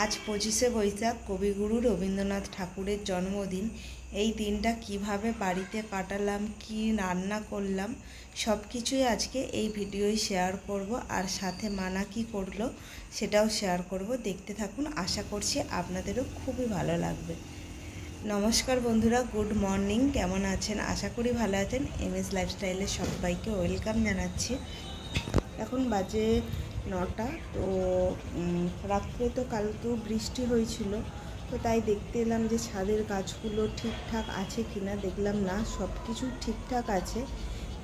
আজ 25শে বৈশাখ কবিগুরু রবীন্দ্রনাথ ঠাকুরের জন্মদিন। এই দিনটা কিভাবে বাড়িতে কাটালাম, কি রান্না করলাম, সব কিছুই আজকে এই ভিডিওয় শেয়ার করব। আর সাথে মানা কি করলো সেটাও শেয়ার করব। দেখতে থাকুন, আশা করছি আপনাদেরও খুবই ভালো লাগবে। নমস্কার বন্ধুরা, গুড মর্নিং। কেমন আছেন? আশা করি ভালো আছেন। এমএস লাইফস্টাইলে সবাইকে ওয়েলকাম জানাচ্ছি। এখন বাজে 9টা। তো রাত্রে তো কালকেও বৃষ্টি হয়েছিল, তো তাই দেখতে এলাম যে ছাদের গাছগুলো ঠিকঠাক আছে কিনা। দেখলাম না, সব কিছু ঠিকঠাক আছে,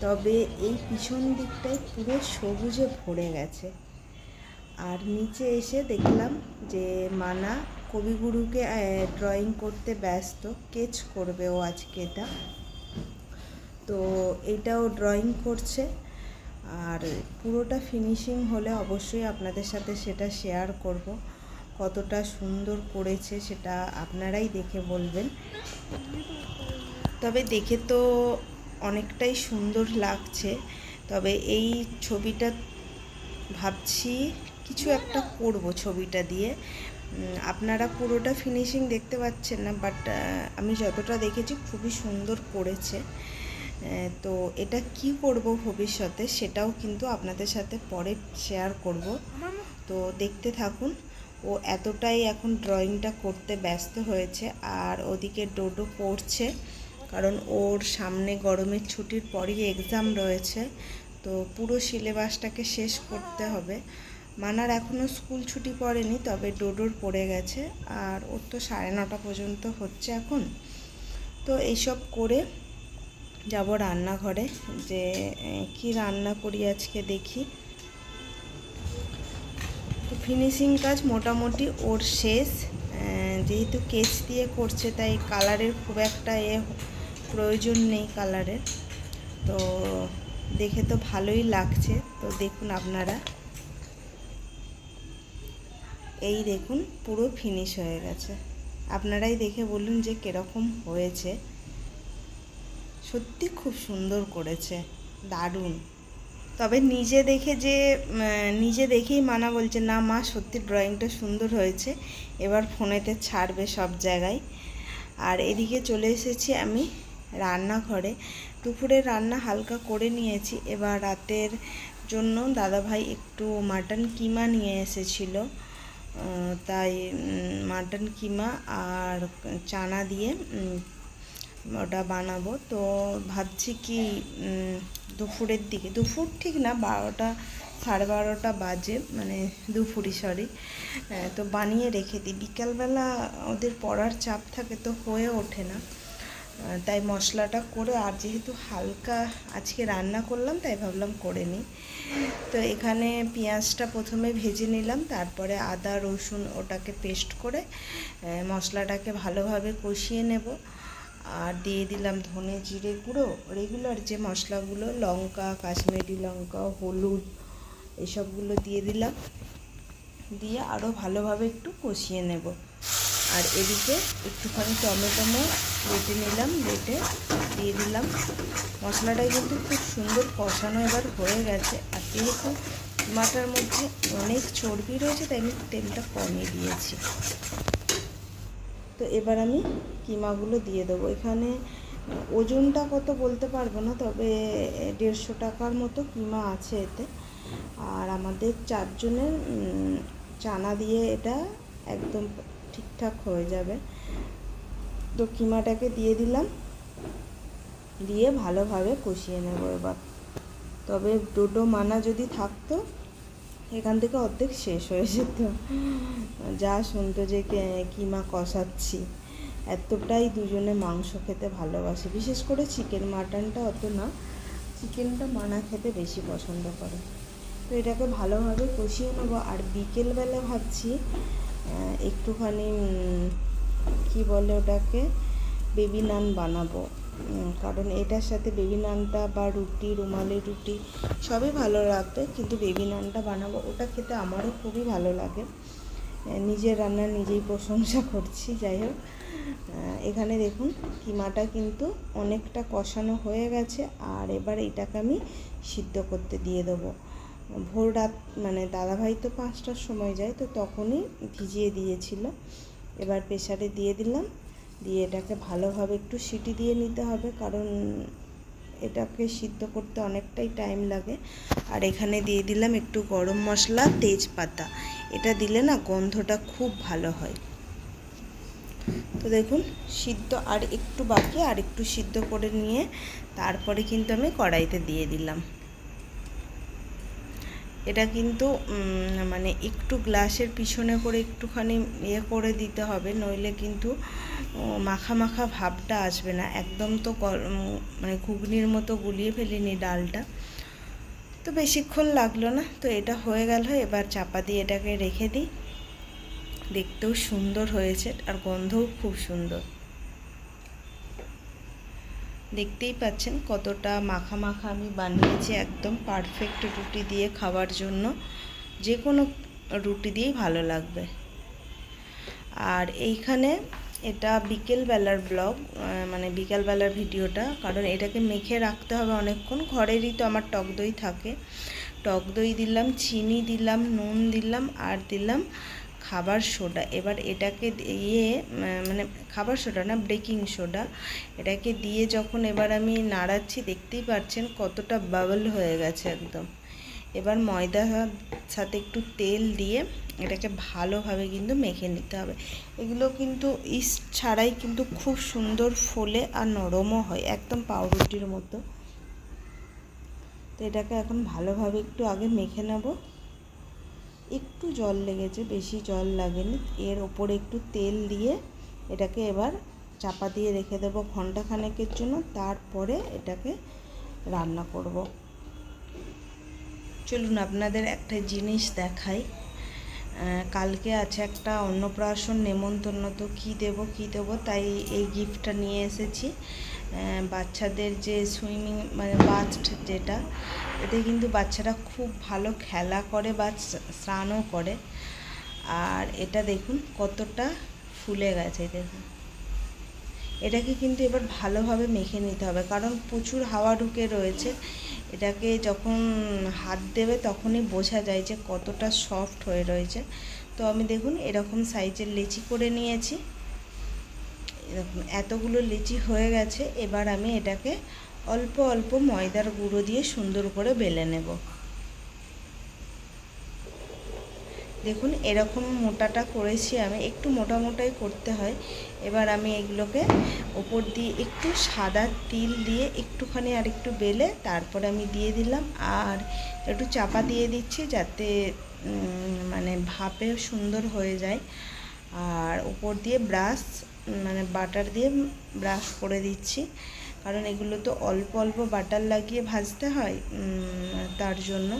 তবে এই পিছন দিকটায় পুরো সবুজে ভরে গেছে। আর নিচে এসে দেখলাম যে মানা কবিগুরুকে ড্রয়িং করতে ব্যস্ত, স্কেচ করবে ও আজকে এটা। তো এইটাও ড্রয়িং করছে, আর পুরোটা ফিনিশিং হলে অবশ্যই আপনাদের সাথে সেটা শেয়ার করব। কতটা সুন্দর করেছে সেটা আপনারাই দেখে বলবেন। তবে দেখে তো অনেকটাই সুন্দর লাগছে, তবে এই ছবিটা ভাবছি কিছু একটা করব ছবিটা দিয়ে। আপনারা পুরোটা ফিনিশিং দেখতে পাচ্ছেন না, বাট আমি যতটা দেখেছি খুবই সুন্দর করেছে। তো এটা কি করব ভবিষ্যতে সেটাও কিন্তু আপনাদের সাথে পরে শেয়ার করব, তো দেখতে থাকুন। ও এতটাই এখন ড্রয়িংটা করতে ব্যস্ত হয়েছে। আর ওদিকে ডোডো পড়ছে, কারণ ওর সামনে গরমের ছুটির পরই এক্সাম রয়েছে, তো পুরো সিলেবাসটাকে শেষ করতে হবে। মানার এখনও স্কুল ছুটি পড়েনি, তবে ডোডোর পড়ে গেছে। আর ওর তো 9:30 পর্যন্ত হচ্ছে এখন। তো এইসব করে যাব রান্নাঘরে, যে কি রান্না করি আজকে দেখি। তো ফিনিশিং কাজ মোটামুটি ওর শেষ। যেহেতু স্কেচ দিয়ে করছে, তাই কালারের খুব একটা প্রয়োজন নেই কালারের। তো দেখে তো ভালোই লাগছে। তো দেখুন আপনারা, এই দেখুন পুরো ফিনিশ হয়ে গেছে। আপনারাই দেখে বলুন যে কীরকম হয়েছে। সত্যি খুব সুন্দর করেছে, দারুণ। তবে নিজে দেখেই মানা বলছে, না মা সত্যি ড্রয়িংটা সুন্দর হয়েছে, এবার ফোনেতে ছাড়বে সব জায়গায়। আর এদিকে চলে এসেছি আমি রান্নাঘরে। দুপুরের রান্না হালকা করে নিয়েছি। এবার রাতের জন্য দাদাভাই একটু মাটন কিমা নিয়ে এসেছিল, তাই মাটন কিমা আর চানা দিয়ে ওটা বানাবো। তো ভাবছি কি দুপুরের দিকে, দুপুর ঠিক না, 12টা 12:30 বাজে, মানে দুপুরই সরি, তো বানিয়ে রেখে দিই। বিকালবেলা ওদের পড়ার চাপ থাকে, তো হয়ে ওঠে না, তাই মশলাটা করে, আর যেহেতু হালকা আজকে রান্না করলাম তাই ভাবলাম করে নিই। তো এখানে পেঁয়াজটা প্রথমে ভেজে নিলাম, তারপরে আদা রসুন ওটাকে পেস্ট করে মশলাটাকে ভালোভাবে কষিয়ে নেব। আর দিয়ে দিলাম ধনে জিরে গুঁড়ো, রেগুলার যে মশলাগুলো, লঙ্কা, কাশ্মীরি লঙ্কা, হলুদ, এসবগুলো দিয়ে দিলাম। দিয়ে আরও ভালোভাবে একটু কষিয়ে নেব। আর এদিকে একটুখানি টমেটো বেটে নিলাম, বেটে দিয়ে দিলাম। মশলাটাই কিন্তু খুব সুন্দর কষানো এবার হয়ে গেছে। আর যেহেতু মাটার মধ্যে অনেক চর্বি রয়েছে, তাই আমি তেলটা কমিয়ে দিয়েছি। তো এবার আমি কিমাগুলো দিয়ে দেবো। এখানে ওজনটা কত বলতে পারবো না, তবে 150 টাকার মতো কিমা আছে এতে। আর আমাদের 4 জনের চানা দিয়ে এটা একদম ঠিকঠাক হয়ে যাবে। তো কিমাটাকে দিয়ে দিলাম, দিয়ে ভালোভাবে কষিয়ে নেব এবার। তবে ডোডো মানা যদি থাকতো, এখান থেকে অর্ধেক শেষ হয়ে যেত, যা শুনতো যে কিমা কষাচ্ছি। এতটাই দুজনে মাংস খেতে ভালোবাসে, বিশেষ করে চিকেন। মাটনটা অত না, চিকেনটা মানা খেতে বেশি পছন্দ করে। তো এটাকে ভালোভাবে কষিয়ে নেবো। আর বিকেলবেলা ভাবছি একটুখানি কি বলে ওটাকে, বেবি নান বানাবো। কারণ এটার সাথে বেবি নানটা বা রুটি, রুমালি রুটি সবই ভালো লাগবে, কিন্তু বেবি নানটা বানাবো। ওটা খেতে আমারও খুবই ভালো লাগে। নিজের রান্না নিজেই প্রশংসা করছি। যাই হোক, এখানে দেখুন কিমাটা কিন্তু অনেকটা কষানো হয়ে গেছে। আর এবার এটাকে আমি সিদ্ধ করতে দিয়ে দেবো। ভোর রাত মানে দাদাভাই তো 5টার সময় যায়, তো তখনই ভিজিয়ে দিয়েছিল। এবার প্রেসারে দিয়ে দিলাম, দিয়ে এটাকে ভালোভাবে একটু সিটি দিয়ে নিতে হবে, কারণ এটাকে সিদ্ধ করতে অনেকটাই টাইম লাগে। আর এখানে দিয়ে দিলাম একটু গরম মশলা, তেজপাতা। এটা দিলে না গন্ধটা খুব ভালো হয়। তো দেখুন সিদ্ধ আর একটু বাকি, আর একটু সিদ্ধ করে নিয়ে তারপরে কিন্তু আমি কড়াইতে দিয়ে দিলাম। এটা কিন্তু মানে একটু গ্লাসের পিছনে করে একটুখানি করে দিতে হবে, নইলে কিন্তু মাখা মাখা ভাবটা আসবে না। একদম তো মানে ঘুগনির মতো গুলিয়ে ফেলিনি ডালটা, তো বেশিক্ষণ লাগলো না। তো এটা হয়ে গেল, এবার চাপা দিয়ে এটাকে রেখে দিই। দেখতেও সুন্দর হয়েছে আর গন্ধও খুব সুন্দর। দেখতেই পাচ্ছেন কতটা মাখা মাখা আমি বানিয়েছি, একদম পারফেক্ট রুটি দিয়ে খাওয়ার জন্য। যে কোনো রুটি দিয়েই ভালো লাগবে। আর এইখানে এটা বিকেলবেলার ব্লগ, মানে বিকেলবেলার ভিডিওটা, কারণ এটাকে মেখে রাখতে হবে অনেকক্ষণ। ঘরেরই তো আমার টক দই থাকে, টক দই দিলাম, চিনি দিলাম, নুন দিলাম, আর দিলাম খাবার সোডা। এবার এটাকে দিয়ে মানে খাবার সোডা না, বেকিং সোডা, এটাকে দিয়ে যখন এবার আমি নাড়াচ্ছি, দেখতেই পাচ্ছেন কতটা বাবল হয়ে গেছে একদম। এবার ময়দার সাথে একটু তেল দিয়ে এটাকে ভালোভাবে কিন্তু মেখে নিতে হবে। এগুলো কিন্তু ইস্ট ছাড়াই কিন্তু খুব সুন্দর ফোলে আর নরমও হয়, একদম পাউরুটির মতো। তো এটাকে এখন ভালোভাবে একটু আগে মেখে নেব। একটু জল লেগেছে, বেশি জল লাগেনি। এর ওপরে একটু তেল দিয়ে এটাকে এবার চাপা দিয়ে রেখে দেবো ঘন্টাখানেকের জন্য, তারপরে এটাকে রান্না করব। চলুন আপনাদের একটা জিনিস দেখাই। কালকে আছে একটা অন্নপ্রাশন নেমন্তন্ন, তো কী দেবো তাই এই গিফটটা নিয়ে এসেছি। বাচ্চাদের যে সুইমিং মানে বাস্ট যেটা, এতে কিন্তু বাচ্চারা খুব ভালো খেলা করে বা স্নানও করে। আর এটা দেখুন কতটা ফুলে গেছে, দেখুন। এটাকে কিন্তু এবার ভালোভাবে মেখে নিতে হবে, কারণ প্রচুর হাওয়া ঢুকে রয়েছে। এটাকে যখন হাত দেবে তখনই বোঝা যায় যে কতটা সফট হয়ে রয়েছে। তো আমি দেখুন এরকম সাইজের লেচি করে নিয়েছি, এরকম এতগুলো লেচি হয়ে গেছে। এবার আমি এটাকে অল্প অল্প ময়দার গুঁড়ো দিয়ে সুন্দর করে বেলে নেব। দেখুন এরকম মোটাটা করেছি আমি, একটু মোটা মোটাই করতে হয়। এবার আমি এগুলোকে ওপর দিয়ে একটু সাদা তিল দিয়ে একটুখানি আর একটু বেলে তারপরে আমি দিয়ে দিলাম, আর একটু চাপা দিয়ে দিচ্ছি যাতে মানে ভাপে সুন্দর হয়ে যায়। আর উপর দিয়ে ব্রাশ মানে বাটার দিয়ে ব্রাশ করে দিচ্ছি, কারণ এগুলো তো অল্প অল্প বাটার লাগিয়ে ভাজতে হয়, তার জন্য।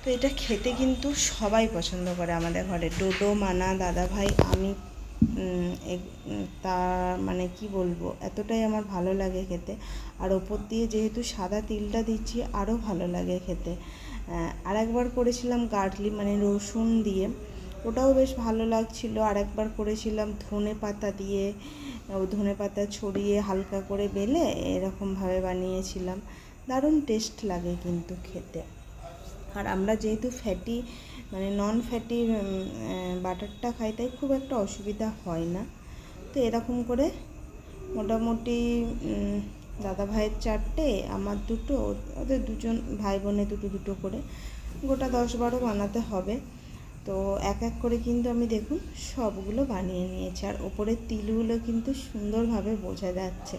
তো এটা খেতে কিন্তু সবাই পছন্দ করে আমাদের ঘরে, ডোডো, মানা, দাদাভাই, আমি। তা মানে কি বলবো, এতটাই আমার ভালো লাগে খেতে। আর ওপর দিয়ে যেহেতু সাদা তিলটা দিচ্ছি, আরও ভালো লাগে খেতে। আর একবার করেছিলাম গার্লিক মানে রসুন দিয়ে, ওটাও বেশ ভালো লাগছিল। আর একবার করেছিলাম ধনে পাতা দিয়ে, ধনে পাতা ছড়িয়ে হালকা করে বেলে এরকমভাবে বানিয়েছিলাম। দারুণ টেস্ট লাগে কিন্তু খেতে। আর আমরা যেহেতু ফ্যাটি মানে নন ফ্যাটি বাটারটা খাই, তাই খুব একটা অসুবিধা হয় না। তো এরকম করে মোটামুটি দাদা ভাইয়ের 4টে, আমার 2টো, ওদের 2জন ভাই বোনে 2টো করে গোটা 10-12 বানাতে হবে। তো এক এক করে কিন্তু আমি দেখুন সবগুলো বানিয়ে নিয়েছি। আর ওপরের তিলগুলো কিন্তু সুন্দরভাবে বোঝা যাচ্ছে,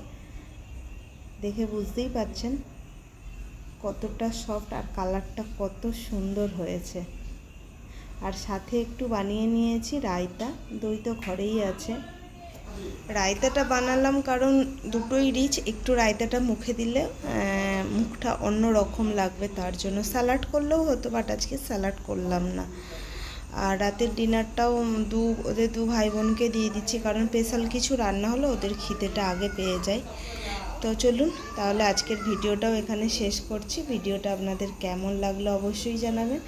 দেখে বুঝতেই পাচ্ছেন কতটা সফট আর কালারটা কত সুন্দর হয়েছে। আর সাথে একটু বানিয়ে নিয়েছি রায়তা, দই তো ঘরেই আছে। রায়তাটা বানালাম কারণ দুটোই রিচ, একটু রায়তাটা মুখে দিলে মুখটা অন্য রকম লাগবে, তার জন্য। স্যালাড করলেও হতো, বাট আজকে স্যালাড করলাম না। আর রাতের ডিনারটাও ওদের 2 ভাই বোনকে দিয়ে দিচ্ছি, কারণ স্পেশাল কিছু রান্না হলে ওদের খিদেটা আগে পেয়ে যায়। তো চলুন তাহলে আজকের ভিডিওটাও এখানে শেষ করছি। ভিডিওটা আপনাদের কেমন লাগলো অবশ্যই জানাবেন।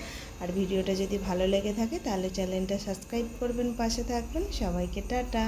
আর ভিডিওটা যদি ভালো লেগে থাকে তাহলে চ্যানেলটা সাবস্ক্রাইব করবেন, পাশে থাকবেন। সবাইকে টাটা।